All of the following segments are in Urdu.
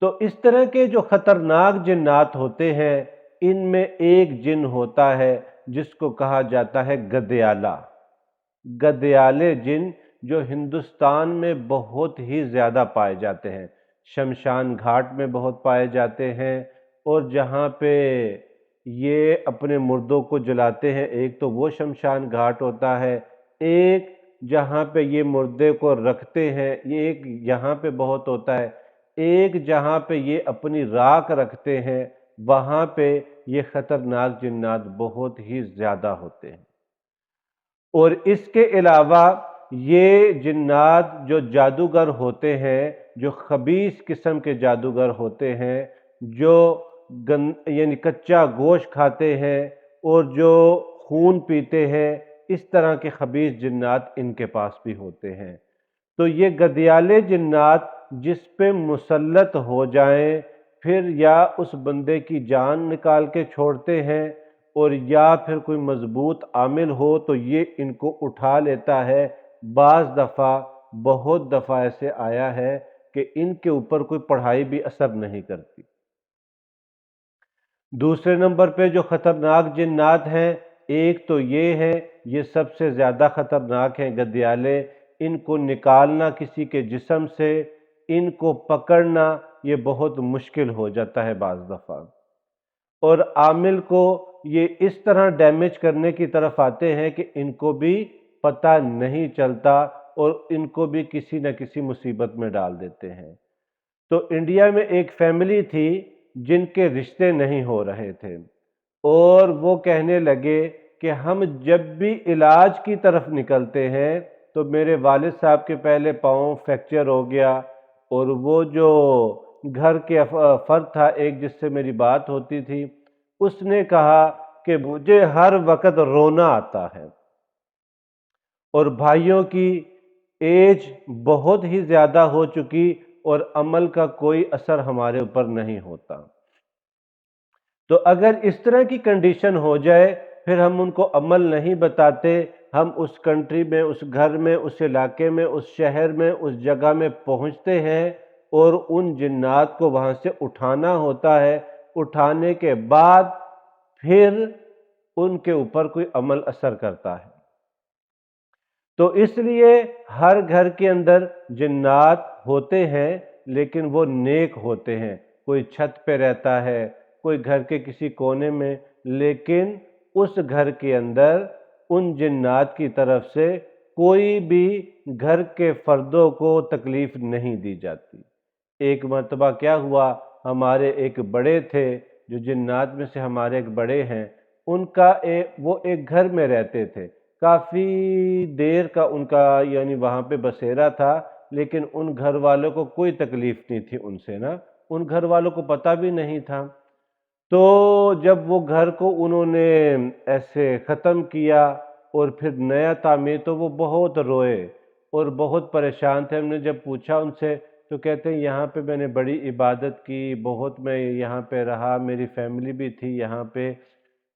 تو اس طرح کے جو خطرناک جنات ہوتے ہیں، ان میں ایک جن ہوتا ہے جس کو کہا جاتا ہے گدیالہ۔ گدیالے جن جو ہندوستان میں بہت ہی زیادہ پائے جاتے ہیں، شمشان گھاٹ میں بہت پائے جاتے ہیں، اور جہاں پہ یہ اپنے مردوں کو جلاتے ہیں، ایک تو وہ شمشان گھاٹ ہوتا ہے، ایک جہاں پہ یہ مردے کو رکھتے ہیں یہ ایک یہاں پہ بہت ہوتا ہے، ایک جہاں پہ یہ اپنی راکھ رکھتے ہیں وہاں پہ یہ خطرناک جنات بہت ہی زیادہ ہوتے ہیں۔ اور اس کے علاوہ یہ جنات جو جادوگر ہوتے ہیں، جو خبیث قسم کے جادوگر ہوتے ہیں، جو یعنی کچا گوشت کھاتے ہیں اور جو خون پیتے ہیں، اس طرح کے خبیث جنات ان کے پاس بھی ہوتے ہیں۔ تو یہ گدیالے جنات جس پہ مسلط ہو جائیں، پھر یا اس بندے کی جان نکال کے چھوڑتے ہیں، اور یا پھر کوئی مضبوط عامل ہو تو یہ ان کو اٹھا لیتا ہے۔ بعض دفعہ بہت دفعہ ایسے آیا ہے کہ ان کے اوپر کوئی پڑھائی بھی اثر نہیں کرتی۔ دوسرے نمبر پہ جو خطرناک جنات ہیں، ایک تو یہ ہے، یہ سب سے زیادہ خطرناک ہیں گدیالے۔ ان کو نکالنا کسی کے جسم سے، ان کو پکڑنا یہ بہت مشکل ہو جاتا ہے بعض دفعہ، اور عامل کو یہ اس طرح ڈیمیج کرنے کی طرف آتے ہیں کہ ان کو بھی پتہ نہیں چلتا اور ان کو بھی کسی نہ کسی مصیبت میں ڈال دیتے ہیں۔ تو انڈیا میں ایک فیملی تھی جن کے رشتے نہیں ہو رہے تھے، اور وہ کہنے لگے کہ ہم جب بھی علاج کی طرف نکلتے ہیں تو میرے والد صاحب کے پہلے پاؤں فریکچر ہو گیا، اور وہ جو گھر کے فرد تھا ایک جس سے میری بات ہوتی تھی، اس نے کہا کہ مجھے ہر وقت رونا آتا ہے، اور بھائیوں کی ایج بہت ہی زیادہ ہو چکی اور عمل کا کوئی اثر ہمارے اوپر نہیں ہوتا۔ تو اگر اس طرح کی کنڈیشن ہو جائے پھر ہم ان کو عمل نہیں بتاتے، ہم اس کنٹری میں، اس گھر میں، اس علاقے میں، اس شہر میں، اس جگہ میں پہنچتے ہیں اور ان جنات کو وہاں سے اٹھانا ہوتا ہے۔ اٹھانے کے بعد پھر ان کے اوپر کوئی عمل اثر کرتا ہے۔ تو اس لیے ہر گھر کے اندر جنات ہوتے ہیں، لیکن وہ نیک ہوتے ہیں۔ کوئی چھت پہ رہتا ہے، کوئی گھر کے کسی کونے میں، لیکن اس گھر کے اندر ان جنات کی طرف سے کوئی بھی گھر کے فردوں کو تکلیف نہیں دی جاتی۔ ایک مرتبہ کیا ہوا، ہمارے ایک بڑے تھے جو جنات میں سے ہمارے ایک بڑے ہیں، ان کا وہ ایک گھر میں رہتے تھے، کافی دیر کا ان کا یعنی وہاں پہ بسیرا تھا، لیکن ان گھر والوں کو کوئی تکلیف نہیں تھی ان سے نا، ان گھر والوں کو پتہ بھی نہیں تھا۔ تو جب وہ گھر کو انہوں نے ایسے ختم کیا اور پھر نیا تعمیر، تو وہ بہت روئے اور بہت پریشان تھے۔ ہم نے جب پوچھا ان سے تو کہتے ہیں یہاں پہ میں نے بڑی عبادت کی، بہت میں یہاں پہ رہا، میری فیملی بھی تھی یہاں پہ۔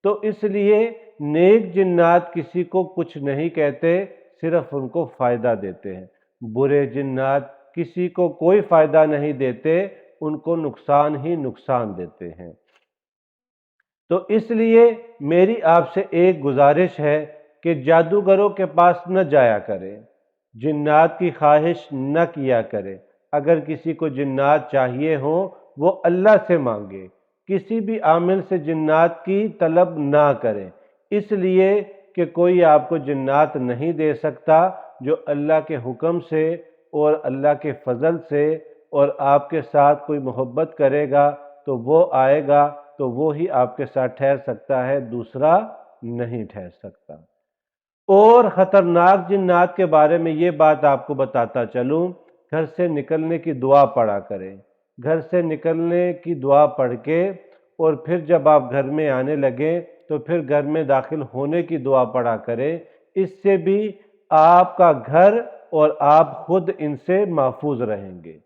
تو اس لیے نیک جنات کسی کو کچھ نہیں کہتے، صرف ان کو فائدہ دیتے ہیں۔ برے جنات کسی کو کوئی فائدہ نہیں دیتے، ان کو نقصان ہی نقصان دیتے ہیں۔ تو اس لیے میری آپ سے ایک گزارش ہے کہ جادوگروں کے پاس نہ جایا کرے، جنات کی خواہش نہ کیا کرے۔ اگر کسی کو جنات چاہیے ہوں وہ اللہ سے مانگے، کسی بھی عامل سے جنات کی طلب نہ کرے، اس لیے کہ کوئی آپ کو جنات نہیں دے سکتا۔ جو اللہ کے حکم سے اور اللہ کے فضل سے اور آپ کے ساتھ کوئی محبت کرے گا تو وہ آئے گا، تو وہ ہی آپ کے ساتھ ٹھہر سکتا ہے، دوسرا نہیں ٹھہر سکتا۔ اور خطرناک جنات کے بارے میں یہ بات آپ کو بتاتا چلوں، گھر سے نکلنے کی دعا پڑھا کریں۔ گھر سے نکلنے کی دعا پڑھ کے اور پھر جب آپ گھر میں آنے لگیں تو پھر گھر میں داخل ہونے کی دعا پڑھا کریں۔ اس سے بھی آپ کا گھر اور آپ خود ان سے محفوظ رہیں گے۔